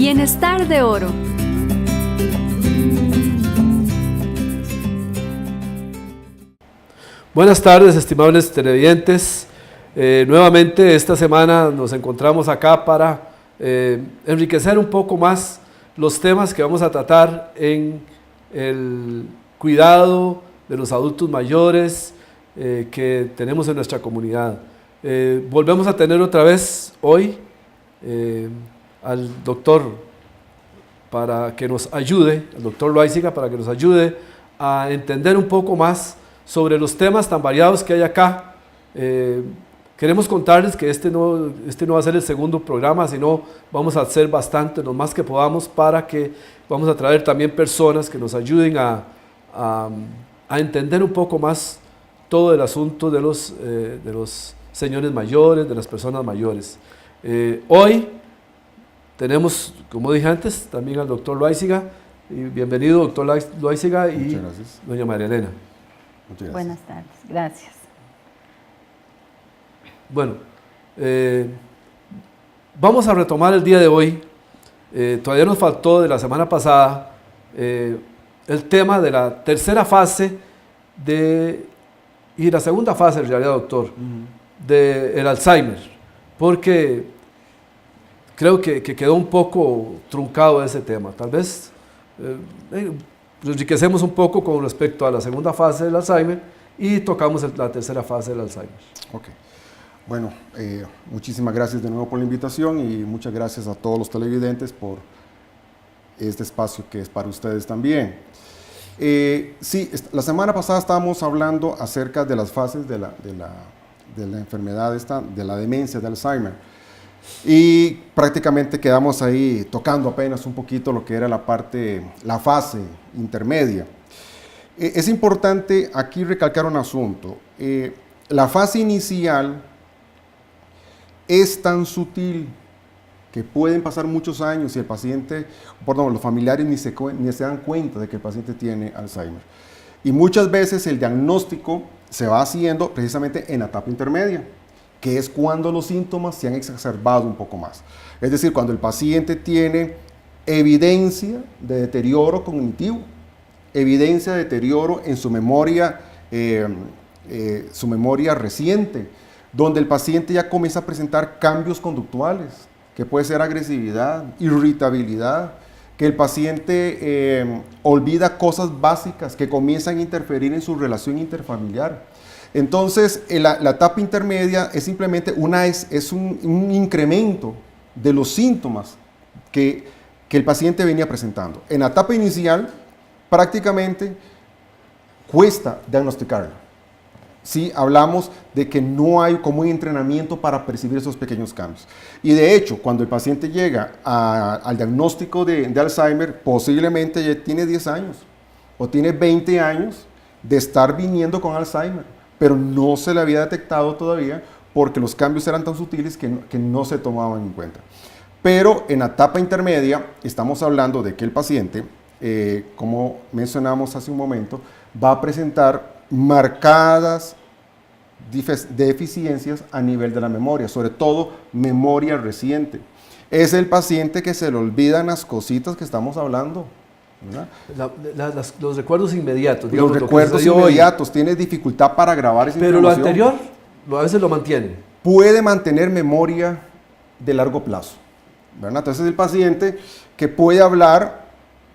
Bienestar de Oro. Buenas tardes, estimables televidentes. Nuevamente esta semana nos encontramos acá para enriquecer un poco más los temas que vamos a tratar en el cuidado de los adultos mayores que tenemos en nuestra comunidad. Volvemos a tener otra vez hoy al doctor para que nos ayude, al doctor Loaiziga, para que nos ayude a entender un poco más sobre los temas tan variados que hay acá. Queremos contarles que este no va a ser el segundo programa, sino vamos a hacer bastante, lo más que podamos, para que vamos a traer también personas que nos ayuden a entender un poco más todo el asunto de los señores mayores, de las personas mayores. Hoy tenemos, como dije antes, también al doctor Loaiziga. Bienvenido, doctor Loaiziga, y doña María Elena. Muchas gracias. Buenas tardes, gracias. Bueno, vamos a retomar el día de hoy. Todavía nos faltó de la semana pasada el tema de la tercera fase y la segunda fase, en realidad, doctor, del Alzheimer, porque creo que quedó un poco truncado ese tema. Tal vez lo enriquecemos un poco con respecto a la segunda fase del Alzheimer y tocamos la tercera fase del Alzheimer. Ok. Bueno, muchísimas gracias de nuevo por la invitación y muchas gracias a todos los televidentes por este espacio que es para ustedes también. Sí, la semana pasada estábamos hablando acerca de las fases de la enfermedad de la demencia de Alzheimer y prácticamente quedamos ahí tocando apenas un poquito lo que era la fase intermedia. Es importante aquí recalcar un asunto. La fase inicial es tan sutil que pueden pasar muchos años y los familiares ni se dan cuenta de que el paciente tiene Alzheimer. Y muchas veces el diagnóstico se va haciendo precisamente en la etapa intermedia, que es cuando los síntomas se han exacerbado un poco más. Es decir, cuando el paciente tiene evidencia de deterioro cognitivo, evidencia de deterioro en su memoria reciente, donde el paciente ya comienza a presentar cambios conductuales, que puede ser agresividad, irritabilidad, que el paciente olvida cosas básicas que comienzan a interferir en su relación interfamiliar. Entonces, la etapa intermedia es simplemente un incremento de los síntomas que el paciente venía presentando. En la etapa inicial, prácticamente cuesta diagnosticarlo. Sí, hablamos de que no hay como un entrenamiento para percibir esos pequeños cambios. Y de hecho, cuando el paciente llega al diagnóstico de Alzheimer, posiblemente ya tiene 10 años o tiene 20 años de estar viniendo con Alzheimer, pero no se le había detectado todavía porque los cambios eran tan sutiles que no se tomaban en cuenta. Pero en la etapa intermedia estamos hablando de que el paciente, como mencionamos hace un momento, va a presentar marcadas deficiencias a nivel de la memoria, sobre todo memoria reciente. Es el paciente que se le olvidan las cositas que estamos hablando, ¿verdad? Los recuerdos inmediatos. Los recuerdos inmediatos, tiene dificultad para grabar esa información. Pero lo anterior, a veces lo mantiene. Puede mantener memoria de largo plazo, ¿verdad? Entonces es el paciente que puede hablar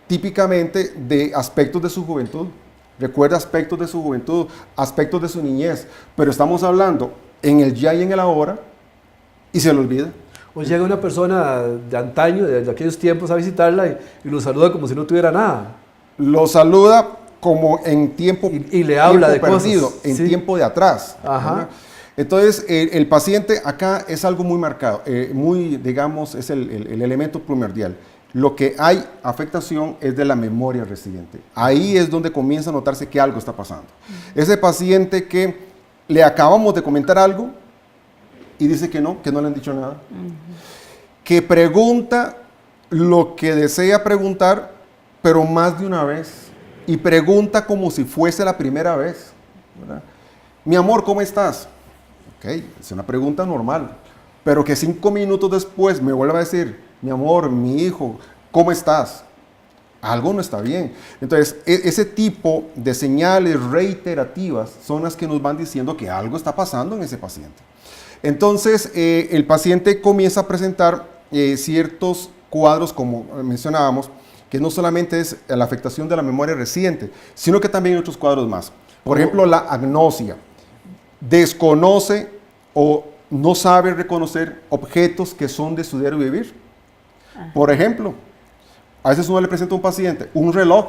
típicamente de aspectos de su juventud. Recuerda aspectos de su juventud, aspectos de su niñez, pero estamos hablando en el ya y en el ahora y se le olvida. O llega una persona de antaño, de aquellos tiempos, a visitarla y lo saluda como si no tuviera nada. Lo saluda como en tiempo y le habla de perdido, cosas. en tiempo de atrás. Ajá. Entonces, el paciente acá es algo muy marcado, digamos, es el elemento primordial. Lo que hay afectación es de la memoria reciente. Ahí es donde comienza a notarse que algo está pasando. Ese paciente que le acabamos de comentar algo y dice que no le han dicho nada. Que pregunta lo que desea preguntar, pero más de una vez. Y pregunta como si fuese la primera vez, ¿verdad? Mi amor, ¿cómo estás? Ok, es una pregunta normal. Pero que 5 minutos después me vuelva a decir, mi amor, mi hijo, ¿cómo estás? Algo no está bien. Entonces, ese tipo de señales reiterativas son las que nos van diciendo que algo está pasando en ese paciente. Entonces, el paciente comienza a presentar ciertos cuadros, como mencionábamos, que no solamente es la afectación de la memoria reciente, sino que también hay otros cuadros más. Por ejemplo, la agnosia. Desconoce o no sabe reconocer objetos que son de su diario vivir. Por ejemplo, a veces uno le presenta a un paciente un reloj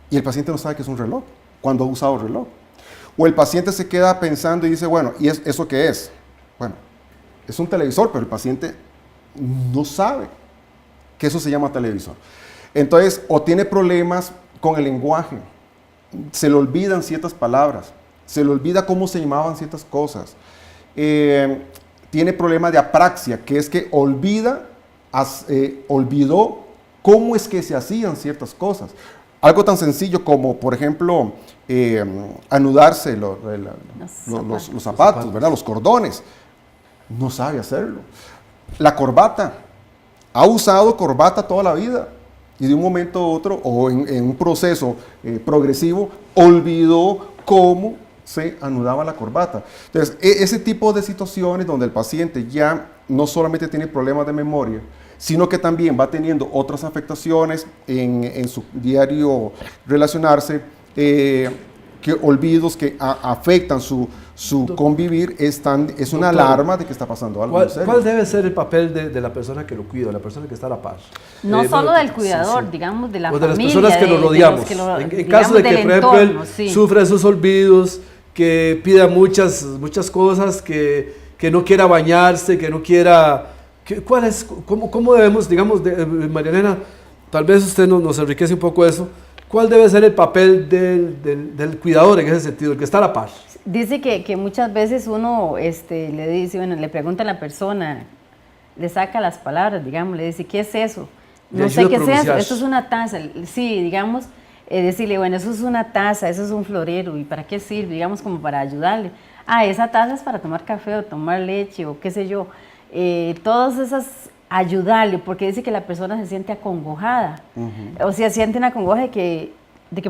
y el paciente no sabe que es un reloj cuando ha usado el reloj. O el paciente se queda pensando y dice, bueno, ¿y eso qué es? Bueno, es un televisor, pero el paciente no sabe que eso se llama televisor. Entonces, o tiene problemas con el lenguaje, se le olvidan ciertas palabras, se le olvida cómo se llamaban ciertas cosas. Tiene problemas de apraxia, que es que olvidó cómo es que se hacían ciertas cosas. Algo tan sencillo como, por ejemplo, anudarse los zapatos, ¿verdad? Los cordones. No sabe hacerlo. La corbata. Ha usado corbata toda la vida y de un momento a otro, o en un proceso progresivo, olvidó cómo se anudaba la corbata. Entonces, ese tipo de situaciones donde el paciente ya no solamente tiene problemas de memoria, sino que también va teniendo otras afectaciones en su diario relacionarse, que olvidos que afectan su convivir, es una alarma de que está pasando algo serio. ¿Cuál debe ser el papel de la persona que lo cuida, de la persona que está a la par? No solo del cuidador, digamos, de la familia. O de las personas que lo rodeamos. En caso de que, por ejemplo, él sufra esos olvidos, que pida muchas cosas, que no quiera bañarse, que no quiera... ¿Cómo debemos, digamos, María Elena, tal vez usted nos enriquece un poco eso, cuál debe ser el papel del cuidador en ese sentido, el que está a la par? Dice que muchas veces uno le dice, bueno, le pregunta a la persona, le saca las palabras, digamos, le dice, ¿qué es eso? No sé qué es eso, esto es una taza, sí, digamos, decirle, bueno, eso es una taza, eso es un florero, ¿y para qué sirve? Digamos, como para ayudarle. Ah, esa taza es para tomar café o tomar leche o qué sé yo. Todas esas, ayudarle, porque dice que la persona se siente acongojada, o sea, siente una acongoja de que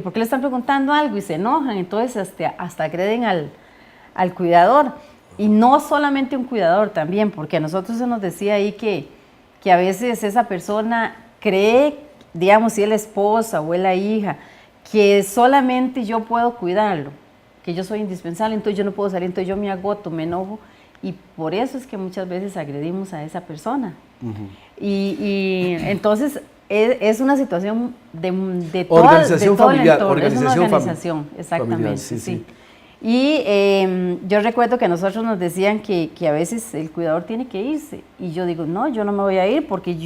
por qué le están preguntando algo y se enojan, entonces hasta agreden al cuidador. Y no solamente un cuidador también, porque a nosotros se nos decía ahí que a veces esa persona cree, digamos, si es la esposa o es la hija, que solamente yo puedo cuidarlo, que yo soy indispensable, entonces yo no puedo salir, entonces yo me agoto, me enojo, y por eso es que muchas veces agredimos a esa persona. Y entonces es una situación de todo familiar, el entorno, es una organización, exactamente, familiar, sí. Y yo recuerdo que a nosotros nos decían que a veces el cuidador tiene que irse, y yo digo, no, yo no me voy a ir porque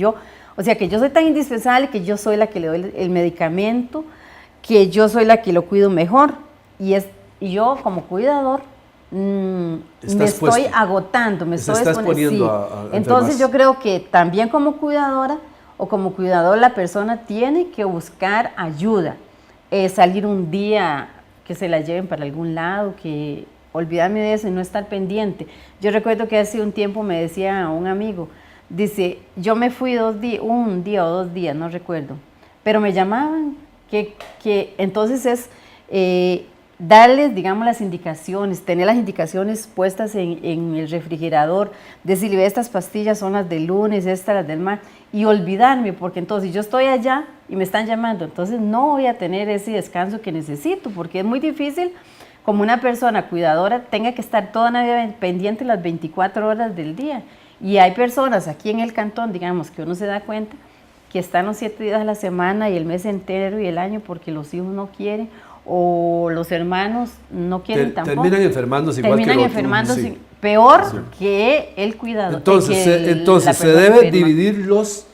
o sea, que yo soy tan indispensable que yo soy la que le doy el medicamento, que yo soy la que lo cuido mejor, y yo como cuidador me estoy agotando, me estoy exponiendo. Entonces yo creo que también como cuidadora o como cuidador la persona tiene que buscar ayuda, salir un día que se la lleven para algún lado, que olvidarme de eso y no estar pendiente. Yo recuerdo que hace un tiempo me decía un amigo, dice, yo me fui un día o 2 días, no recuerdo, pero me llamaban, que entonces es darles, digamos, las indicaciones, tener las indicaciones puestas en el refrigerador, decirle, estas pastillas son las del lunes, estas las del martes, y olvidarme, porque entonces yo estoy allá y me están llamando, entonces no voy a tener ese descanso que necesito, porque es muy difícil como una persona cuidadora tenga que estar toda la vida pendiente las 24 horas del día. Y hay personas aquí en el cantón, digamos, que uno se da cuenta que están los 7 días a la semana y el mes entero y el año porque los hijos no quieren, o los hermanos no quieren tampoco. Terminan enfermándose igual que los otros. Sí. Peor que el cuidador. Entonces se deben dividir las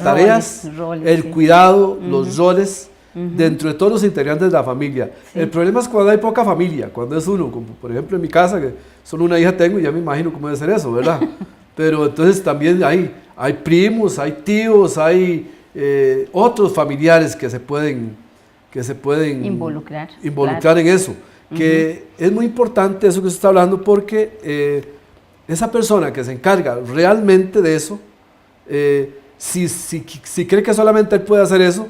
tareas, roles, el cuidado, los roles dentro de todos los integrantes de la familia. Sí. El problema es cuando hay poca familia, cuando es uno, como por ejemplo en mi casa, que solo una hija tengo y ya me imagino cómo debe ser eso, ¿verdad? Pero entonces también hay primos, hay tíos, hay otros familiares que se pueden involucrar claro. En eso, que es muy importante eso que usted está hablando, porque esa persona que se encarga realmente de eso Si cree que solamente él puede hacer eso,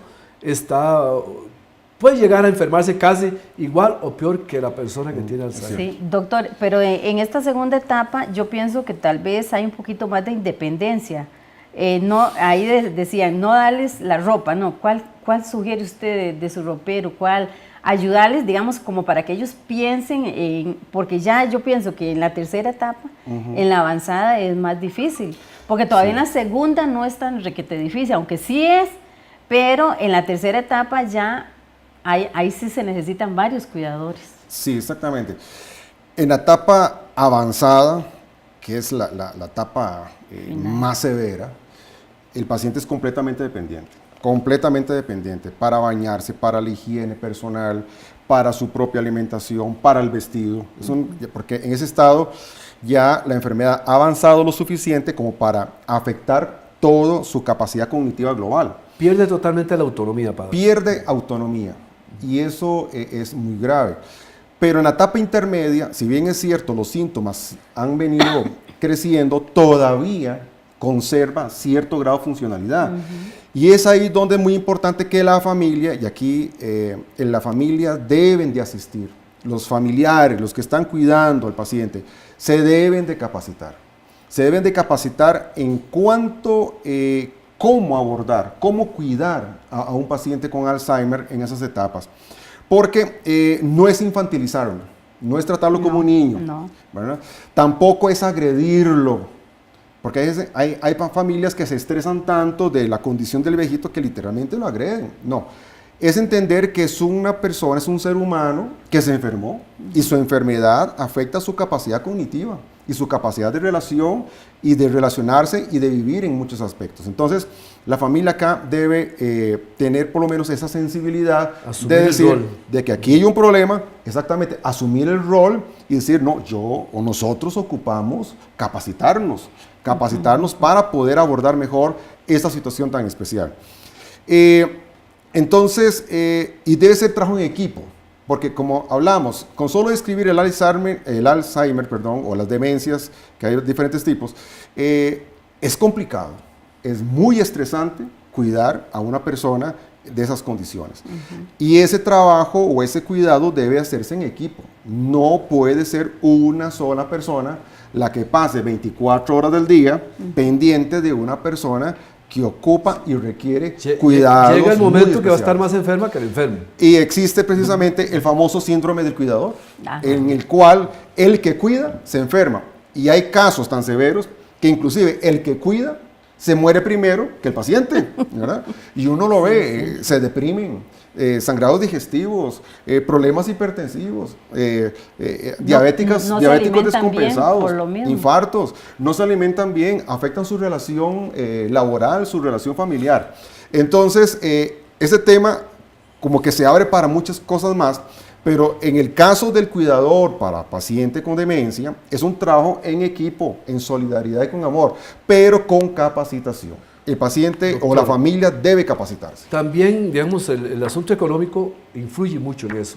puede llegar a enfermarse casi igual o peor que la persona que tiene Alzheimer. Sí, doctor, pero en esta segunda etapa yo pienso que tal vez hay un poquito más de independencia. No, ahí decían, no darles la ropa, no, ¿cuál sugiere usted de su ropero? ¿Cuál? Ayudarles, digamos, como para que ellos piensen, porque ya yo pienso que en la tercera etapa, en la avanzada es más difícil, porque todavía en la segunda no es tan requete difícil, aunque sí es, pero en la tercera etapa ya ahí sí se necesitan varios cuidadores. Sí, exactamente. En la etapa avanzada, que es la etapa más severa, el paciente es completamente dependiente para bañarse, para la higiene personal, para su propia alimentación, para el vestido, porque en ese estado ya la enfermedad ha avanzado lo suficiente como para afectar toda su capacidad cognitiva global. Pierde totalmente la autonomía, padre. Pierde autonomía, y eso es muy grave. Pero en la etapa intermedia, si bien es cierto, los síntomas han venido creciendo, todavía conserva cierto grado de funcionalidad. Y es ahí donde es muy importante que la familia, y aquí en la familia deben de asistir, los familiares, los que están cuidando al paciente, se deben de capacitar. Se deben de capacitar en cuanto cómo abordar, cómo cuidar a un paciente con Alzheimer en esas etapas. Porque no es infantilizarlo, no es tratarlo como un niño, ¿verdad? Tampoco es agredirlo, porque hay familias que se estresan tanto de la condición del viejito que literalmente lo agreden. No, es entender que es una persona, es un ser humano que se enfermó y su enfermedad afecta su capacidad cognitiva y su capacidad de relación y de relacionarse y de vivir en muchos aspectos. Entonces, la familia acá debe tener por lo menos esa sensibilidad de decir de que aquí hay un problema, exactamente, asumir el rol y decir, no, yo o nosotros ocupamos capacitarnos para poder abordar mejor esta situación tan especial. Entonces, y debe ser trabajo en equipo, porque como hablamos, con solo describir el Alzheimer, o las demencias, que hay diferentes tipos, es complicado, es muy estresante cuidar a una persona de esas condiciones. Y ese trabajo o ese cuidado debe hacerse en equipo. No puede ser una sola persona la que pase 24 horas del día pendiente de una persona que ocupa y requiere cuidados. Llega el momento que va a estar más enferma que el enfermo. Y existe precisamente el famoso síndrome del cuidador, en el cual el que cuida se enferma. Y hay casos tan severos que inclusive el que cuida se muere primero que el paciente, ¿verdad? Y uno lo ve, se deprimen, sangrados digestivos, problemas hipertensivos, diabéticos descompensados, infartos, no se alimentan bien, afectan su relación laboral, su relación familiar. Entonces, ese tema como que se abre para muchas cosas más, pero en el caso del cuidador para paciente con demencia, es un trabajo en equipo, en solidaridad y con amor, pero con capacitación. El paciente, doctor, o la familia debe capacitarse. También, digamos, el asunto económico influye mucho en eso,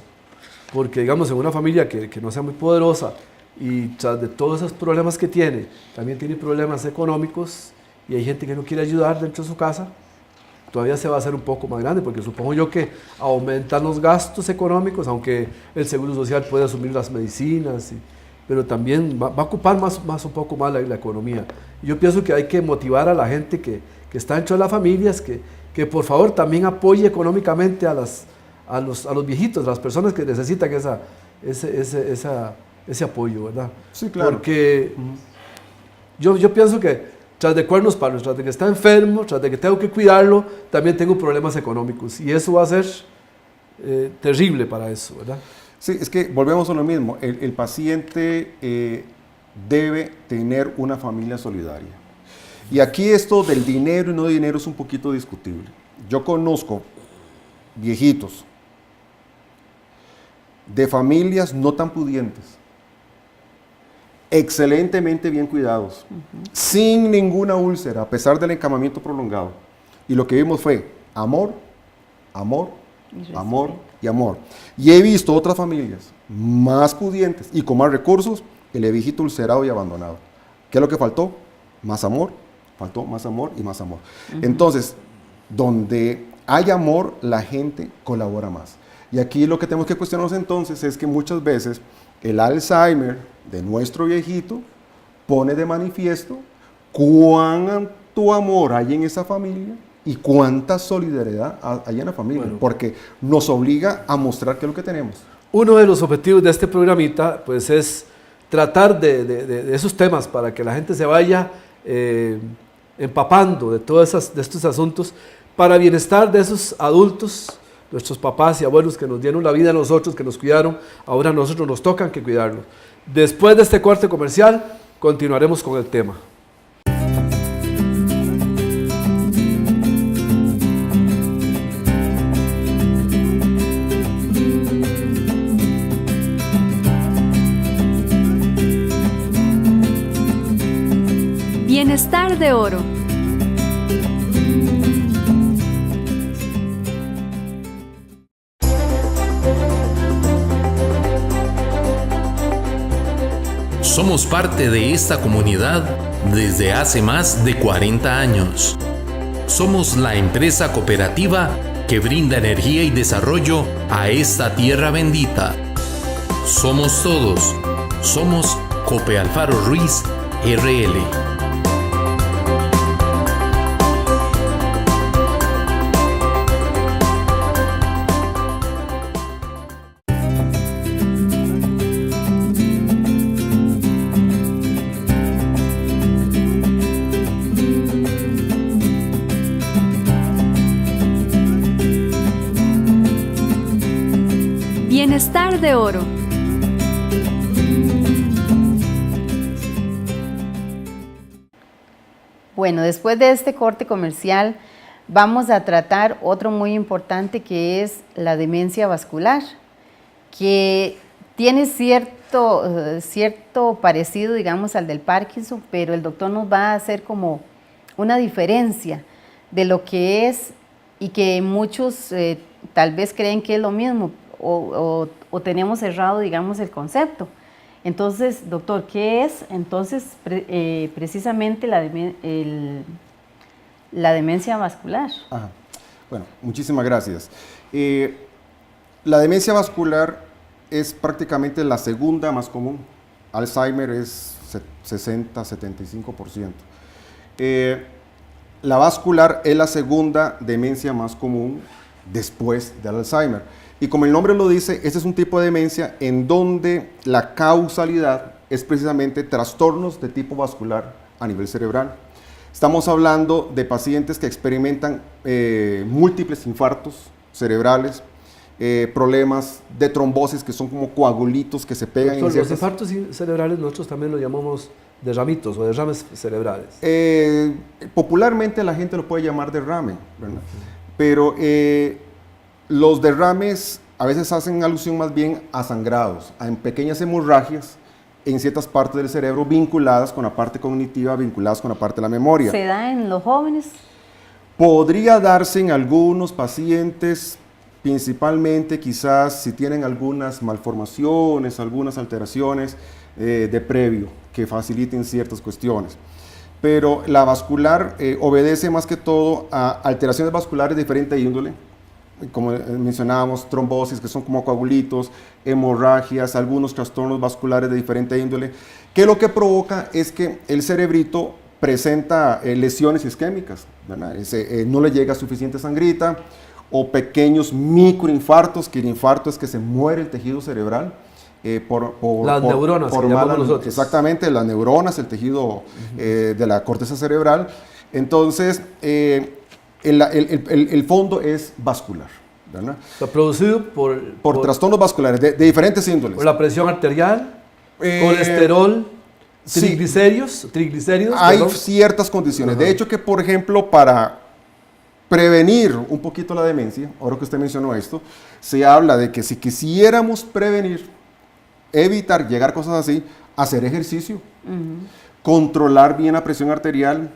porque, digamos, en una familia que no sea muy poderosa y tras de todos esos problemas que tiene, también tiene problemas económicos y hay gente que no quiere ayudar dentro de su casa, todavía se va a hacer un poco más grande, porque supongo yo que aumentan los gastos económicos, aunque el Seguro Social puede asumir las medicinas, pero también va a ocupar más un poco más la economía. Y yo pienso que hay que motivar a la gente que está dentro de las familias, que por favor también apoye económicamente a los viejitos, a las personas que necesitan ese apoyo, ¿verdad? Sí, claro. Porque yo pienso que tras de cuernos palos, tras de que está enfermo, tras de que tengo que cuidarlo, también tengo problemas económicos. Y eso va a ser terrible para eso, ¿verdad? Sí, es que volvemos a lo mismo. El paciente debe tener una familia solidaria. Y aquí esto del dinero y no dinero es un poquito discutible. Yo conozco viejitos de familias no tan pudientes, excelentemente bien cuidados, sin ninguna úlcera, a pesar del encamamiento prolongado. Y lo que vimos fue amor, amor, amor y amor. Y he visto otras familias más pudientes y con más recursos, el viejito ulcerado y abandonado. ¿Qué es lo que faltó? Más amor, faltó más amor y más amor. Entonces, donde hay amor, la gente colabora más. Y aquí lo que tenemos que cuestionarnos entonces es que muchas veces el Alzheimer de nuestro viejito pone de manifiesto cuánto amor hay en esa familia y cuánta solidaridad hay en la familia, porque nos obliga a mostrar qué es lo que tenemos. Uno de los objetivos de este programita pues es tratar de esos temas para que la gente se vaya empapando de todos estos asuntos para bienestar de esos adultos, nuestros papás y abuelos que nos dieron la vida a nosotros, que nos cuidaron, ahora a nosotros nos tocan que cuidarlos. Después de este corte comercial, continuaremos con el tema. Bienestar de oro. Somos parte de esta comunidad desde hace más de 40 años. Somos la empresa cooperativa que brinda energía y desarrollo a esta tierra bendita. Somos todos. Somos Cope Alfaro Ruiz, RL. Bienestar de oro. Bueno, después de este corte comercial vamos a tratar otro muy importante que es la demencia vascular, que tiene cierto parecido, digamos, al del Parkinson, pero el doctor nos va a hacer como una diferencia de lo que es y que muchos tal vez creen que es lo mismo o tenemos errado, digamos, el concepto. Entonces, doctor, ¿qué es entonces precisamente la demencia vascular? Ajá. Bueno, muchísimas gracias. La demencia vascular es prácticamente la segunda más común. Alzheimer es 60-75%. La vascular es la segunda demencia más común después del Alzheimer. Y como el nombre lo dice, este es un tipo de demencia en donde la causalidad es precisamente trastornos de tipo vascular a nivel cerebral. Estamos hablando de pacientes que experimentan múltiples infartos cerebrales, problemas de trombosis que son como coagulitos que se pegan. Doctor, los infartos cerebrales nosotros también lo llamamos derramitos o derrames cerebrales. Popularmente la gente lo puede llamar derrame, ¿verdad? Pero los derrames a veces hacen alusión más bien a sangrados, a pequeñas hemorragias en ciertas partes del cerebro vinculadas con la parte cognitiva, vinculadas con la parte de la memoria. ¿Se da en los jóvenes? Podría darse en algunos pacientes, principalmente quizás si tienen algunas malformaciones, algunas alteraciones de previo que faciliten ciertas cuestiones. Pero la vascular obedece más que todo a alteraciones vasculares de diferente índole, como mencionábamos, trombosis, que son como coagulitos, hemorragias, algunos trastornos vasculares de diferente índole, que lo que provoca es que el cerebrito presenta lesiones isquémicas, ¿verdad? No le llega suficiente sangrita, o pequeños microinfartos, que el infarto es que se muere el tejido cerebral, las neuronas, que llamamos nosotros. Exactamente, las neuronas, el tejido de la corteza cerebral. Entonces, el fondo es vascular, ¿verdad? Está producido por trastornos vasculares de diferentes índoles. Por la presión arterial, colesterol, triglicéridos. Hay ciertas condiciones. De hecho, que por ejemplo, para prevenir un poquito la demencia, ahora que usted mencionó esto, se habla de que si quisiéramos prevenir, evitar llegar a cosas así, hacer ejercicio, controlar bien la presión arterial,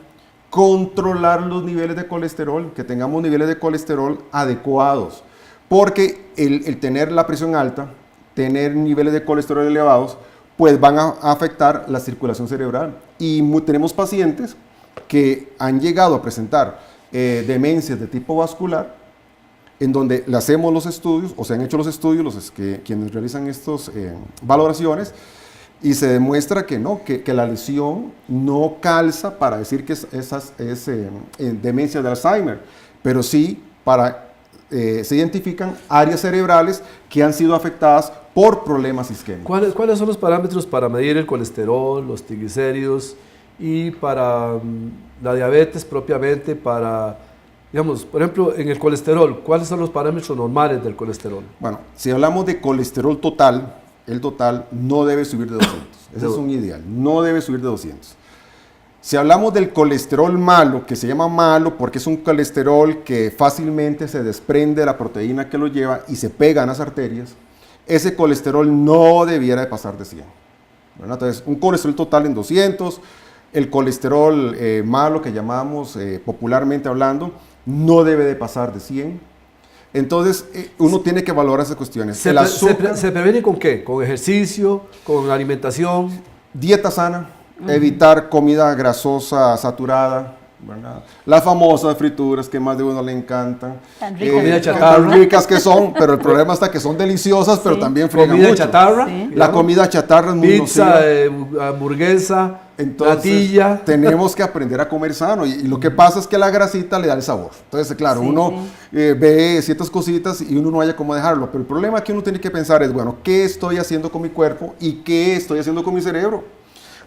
controlar los niveles de colesterol, que tengamos niveles de colesterol adecuados, porque el tener la presión alta, tener niveles de colesterol elevados, pues van a afectar la circulación cerebral. Y tenemos pacientes que han llegado a presentar demencias de tipo vascular, en donde le hacemos los estudios, o se han hecho los estudios, quienes realizan estas valoraciones, y se demuestra que no, que la lesión no calza para decir que es demencia de Alzheimer, pero sí se identifican áreas cerebrales que han sido afectadas por problemas isquémicos. ¿Cuáles son los parámetros para medir el colesterol, los triglicéridos y para la diabetes propiamente, para, digamos, por ejemplo, en el colesterol, ¿cuáles son los parámetros normales del colesterol? Bueno, si hablamos de colesterol total, el total no debe subir de 200. Ese es un ideal, no debe subir de 200. Si hablamos del colesterol malo, que se llama malo porque es un colesterol que fácilmente se desprende de la proteína que lo lleva y se pega en las arterias, ese colesterol no debiera de pasar de 100. ¿Verdad? Entonces, un colesterol total en 200, el colesterol malo que llamamos popularmente hablando, no debe de pasar de 100. Entonces, uno tiene que valorar esas cuestiones. ¿Se previene con qué? ¿Con ejercicio? ¿Con alimentación? Dieta sana, evitar comida grasosa, saturada, ¿verdad? Las famosas frituras que más de uno le encantan. Tan ricas. Comida chatarra. Tan ricas que son, pero el problema está que son deliciosas, pero también friegan ¿Comida mucho. chatarra? Sí. La comida chatarra es muy Pizza, nociva. hamburguesa, Entonces, natilla. tenemos que aprender a comer sano y lo que pasa es que la grasita le da el sabor. Entonces, claro, Sí, uno ve ciertas cositas y uno no haya cómo dejarlo, pero el problema que uno tiene que pensar es, bueno, ¿qué estoy haciendo con mi cuerpo y qué estoy haciendo con mi cerebro?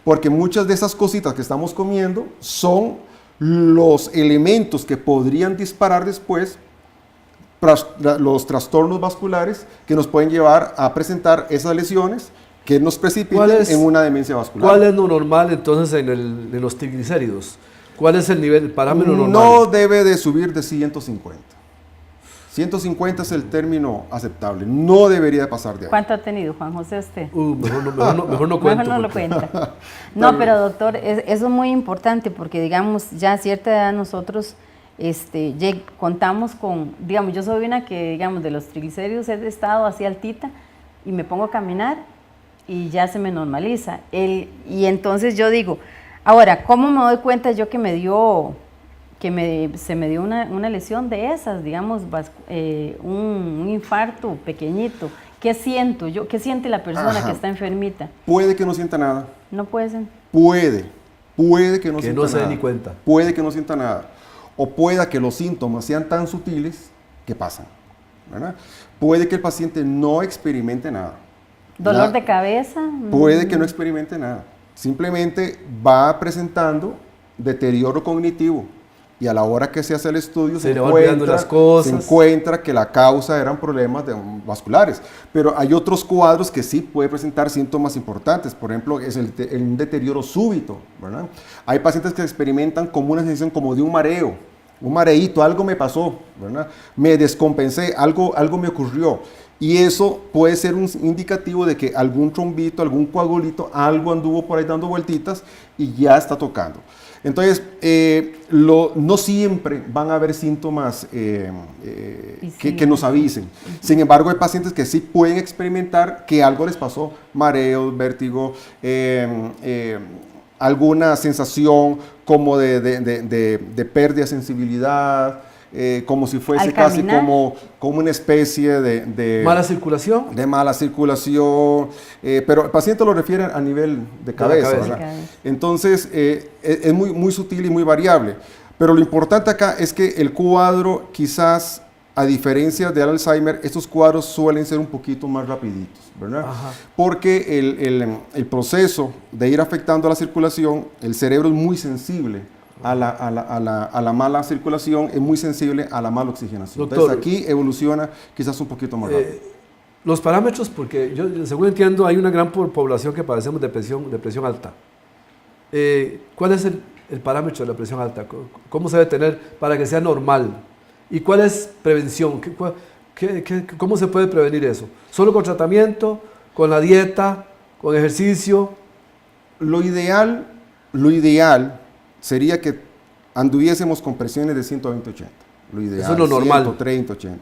Porque muchas de esas cositas que estamos comiendo son los elementos que podrían disparar después los trastornos vasculares que nos pueden llevar a presentar esas lesiones que nos precipitan en una demencia vascular. ¿Cuál es lo normal entonces en los triglicéridos? ¿Cuál es el nivel, el parámetro normal? No debe de subir de 150. 150 es el término aceptable, no debería de pasar de ahí. ¿Cuánto ha tenido, Juan José, usted? Mejor no cuento. Mejor no lo cuenta. No, pero doctor, eso es muy importante porque, digamos, ya a cierta edad nosotros contamos con, digamos, yo soy una que, digamos, de los triglicéridos he estado así altita y me pongo a caminar y ya se me normaliza. Y entonces yo digo, ahora, ¿cómo me doy cuenta yo que se me dio una lesión de esas, digamos, un infarto pequeñito? ¿Qué siento yo? ¿Qué siente la persona que está enfermita? Puede que no sienta nada. No puede ser. Puede que no sienta nada. Que no se dé ni cuenta. Puede que no sienta nada. O pueda que los síntomas sean tan sutiles que pasan, ¿verdad? Puede que el paciente no experimente nada. ¿Dolor de cabeza? Puede que no experimente nada. Simplemente va presentando deterioro cognitivo. Y a la hora que se hace el estudio se encuentra que la causa eran problemas vasculares. Pero hay otros cuadros que sí puede presentar síntomas importantes. Por ejemplo, es el deterioro súbito, ¿verdad? Hay pacientes que experimentan como una sensación como de un mareo, un mareíto, algo me pasó, ¿verdad? Me descompensé, algo me ocurrió. Y eso puede ser un indicativo de que algún trombito, algún coagulito, algo anduvo por ahí dando vueltitas y ya está tocando. Entonces, no siempre van a haber síntomas que nos avisen. Sin embargo, hay pacientes que sí pueden experimentar que algo les pasó, mareos, vértigo, alguna sensación como de pérdida de sensibilidad, como si fuese casi como una especie de ¿Mala circulación? De mala circulación, pero el paciente lo refiere a nivel de cabeza. Entonces, es muy sutil y muy variable. Pero lo importante acá es que el cuadro, quizás, a diferencia del Alzheimer, estos cuadros suelen ser un poquito más rapiditos, ¿verdad? Ajá. Porque el proceso de ir afectando la circulación, el cerebro es muy sensible a la mala circulación, es muy sensible a la mala oxigenación. Doctor, entonces aquí evoluciona quizás un poquito más rápido. Los parámetros, porque yo según entiendo hay una gran población que padecemos de presión alta. ¿Cuál es el parámetro de la presión alta? ¿Cómo se debe tener para que sea normal? ¿Y cuál es prevención? ¿Cómo se puede prevenir eso? ¿Solo con tratamiento, con la dieta, con ejercicio? Lo ideal sería que anduviésemos con presiones de 120-80. Lo ideal. Eso es lo normal. 130-80.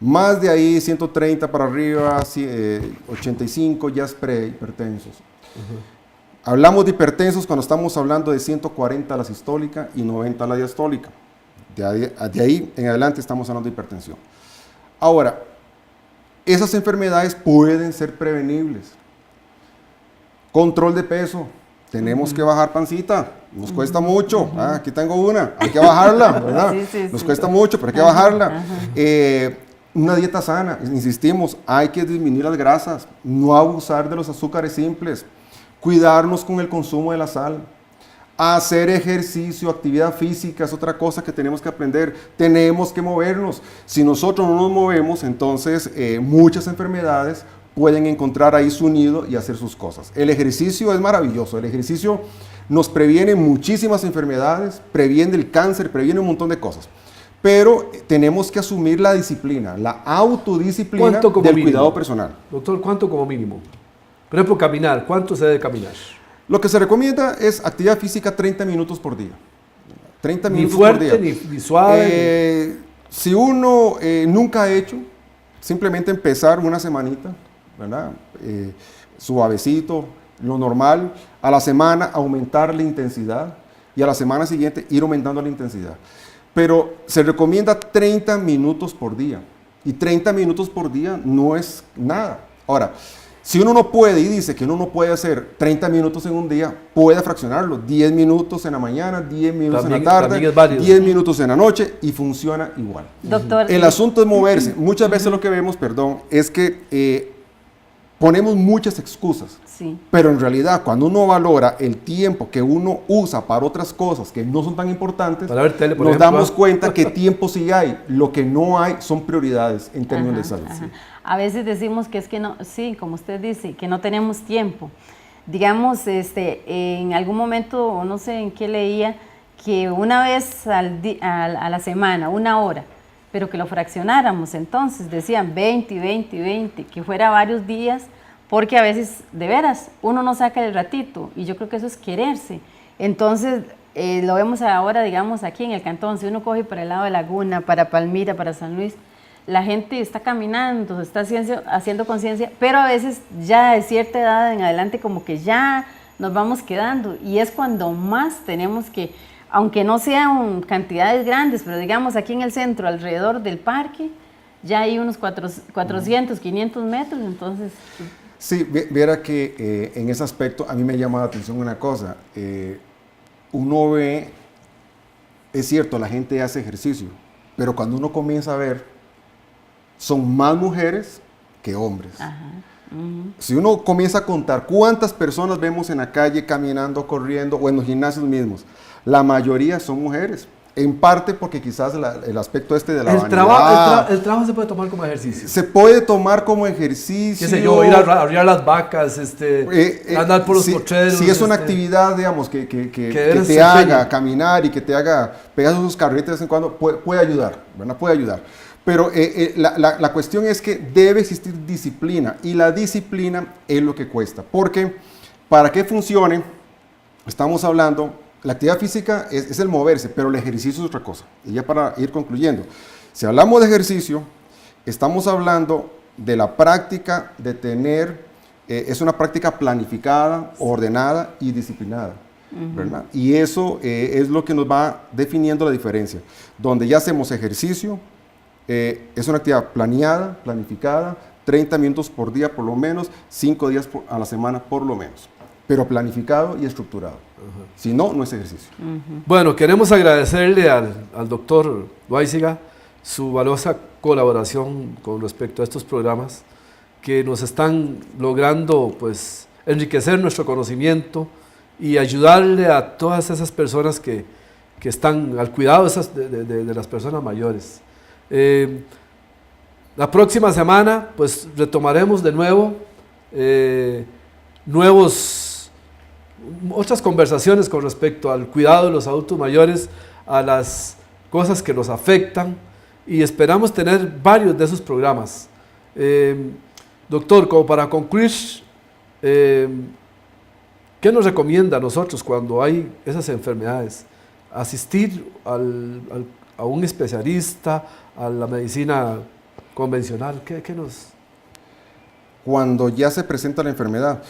Más de ahí, 130 para arriba, 85 ya es prehipertensos. Hablamos de hipertensos cuando estamos hablando de 140 la sistólica y 90 la diastólica. De ahí en adelante estamos hablando de hipertensión. Ahora, esas enfermedades pueden ser prevenibles. Control de peso. Tenemos que bajar pancita. Nos cuesta mucho. Aquí tengo una. Hay que bajarla, ¿verdad? Nos cuesta mucho, pero hay que bajarla. Una dieta sana. Insistimos, hay que disminuir las grasas. No abusar de los azúcares simples. Cuidarnos con el consumo de la sal. Hacer ejercicio, actividad física es otra cosa que tenemos que aprender. Tenemos que movernos. Si nosotros no nos movemos, entonces muchas enfermedades pueden encontrar ahí su nido y hacer sus cosas. El ejercicio es maravilloso. El ejercicio nos previene muchísimas enfermedades, previene el cáncer, previene un montón de cosas. Pero tenemos que asumir la disciplina, la autodisciplina del cuidado personal. Doctor, ¿cuánto como mínimo? Por ejemplo, caminar. ¿Cuánto se debe caminar? Lo que se recomienda es actividad física 30 minutos por día. 30 minutos ni fuerte, por día. Ni suave. Si uno nunca ha hecho, simplemente empezar una semanita, ¿verdad? Suavecito, lo normal. A la semana aumentar la intensidad y a la semana siguiente ir aumentando la intensidad. Pero se recomienda 30 minutos por día. Y 30 minutos por día no es nada. Ahora, si uno no puede y dice que uno no puede hacer 30 minutos en un día, puede fraccionarlo. 10 minutos en la mañana, 10 minutos en la tarde, 10 minutos en la noche y funciona igual. Doctor, el asunto es moverse. Muchas veces lo que vemos, es que ponemos muchas excusas. Sí. Pero en realidad, cuando uno valora el tiempo que uno usa para otras cosas que no son tan importantes, para ver tele, por nos ejemplo, damos cuenta que tiempo sí hay. Lo que no hay son prioridades en términos de salud. Sí. A veces decimos que es que no, sí, como usted dice, que no tenemos tiempo. Digamos, en algún momento, no sé en qué leía, que una vez a la semana, 1 hora, pero que lo fraccionáramos. Entonces decían 20, 20, 20, que fuera varios días, porque a veces, de veras, uno no saca el ratito, y yo creo que eso es quererse. Entonces, lo vemos ahora, digamos, aquí en el cantón, si uno coge para el lado de Laguna, para Palmira, para San Luis, la gente está caminando, está haciendo conciencia, pero a veces ya de cierta edad en adelante como que ya nos vamos quedando, y es cuando más tenemos que, aunque no sean cantidades grandes, pero digamos aquí en el centro, alrededor del parque, ya hay unos 400, 500 metros, entonces... Sí, viera que en ese aspecto a mí me llama la atención una cosa. Uno ve, es cierto, la gente hace ejercicio, pero cuando uno comienza a ver, son más mujeres que hombres. Ajá. Si uno comienza a contar cuántas personas vemos en la calle caminando, corriendo o en los gimnasios mismos, la mayoría son mujeres. En parte porque quizás el aspecto de la vanidad. El trabajo se puede tomar como ejercicio. Se puede tomar como ejercicio. Qué sé yo, ir a arriar las vacas, andar por los potreros. Si es una actividad, digamos, que te haga caminar y que te haga pegar sus carretes de vez en cuando, puede ayudar, ¿verdad? Puede ayudar. Pero la cuestión es que debe existir disciplina, y la disciplina es lo que cuesta. Porque para que funcione, estamos hablando... La actividad física es el moverse, pero el ejercicio es otra cosa. Y ya para ir concluyendo, si hablamos de ejercicio, estamos hablando de la práctica de tener, es una práctica planificada, ordenada y disciplinada, ¿verdad? Y eso es lo que nos va definiendo la diferencia. Donde ya hacemos ejercicio, es una actividad planeada, planificada, 30 minutos por día por lo menos, 5 días a la semana por lo menos, pero planificado y estructurado. Si no, no es ejercicio. Bueno, queremos agradecerle al doctor Loaiziga su valiosa colaboración con respecto a estos programas que nos están logrando pues, enriquecer nuestro conocimiento y ayudarle a todas esas personas que están al cuidado de las personas mayores. La próxima semana pues, retomaremos de nuevo otras conversaciones con respecto al cuidado de los adultos mayores, a las cosas que nos afectan, y esperamos tener varios de esos programas. Doctor, como para concluir, ¿qué nos recomienda a nosotros cuando hay esas enfermedades? ¿Asistir a un especialista, a la medicina convencional? ¿Qué nos...? Cuando ya se presenta la enfermedad,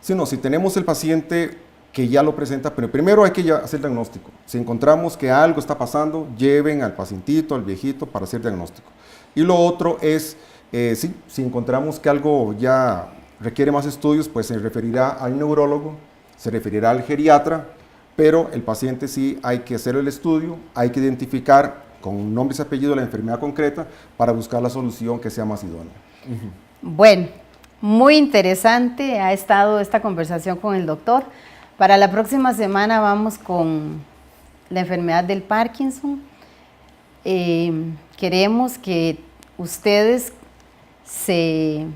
sino si tenemos el paciente que ya lo presenta, pero primero hay que ya hacer el diagnóstico. Si encontramos que algo está pasando, lleven al pacientito, al viejito, para hacer diagnóstico. Y lo otro es, si encontramos que algo ya requiere más estudios, pues se referirá al neurólogo, se referirá al geriatra, pero el paciente sí hay que hacer el estudio, hay que identificar con nombres y apellidos la enfermedad concreta para buscar la solución que sea más idónea. Bueno, muy interesante ha estado esta conversación con el doctor. Para la próxima semana vamos con la enfermedad del Parkinson. Queremos que ustedes se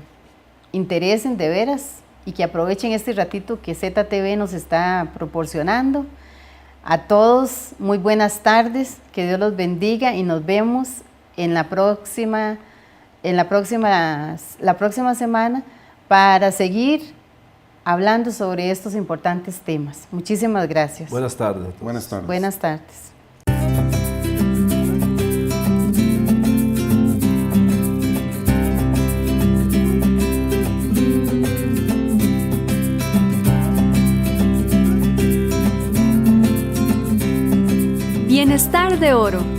interesen de veras y que aprovechen este ratito que ZTV nos está proporcionando. A todos, muy buenas tardes, que Dios los bendiga y nos vemos en la próxima semana para seguir hablando sobre estos importantes temas. Muchísimas gracias. Buenas tardes. Buenas tardes. Buenas tardes. Bienestar de Oro.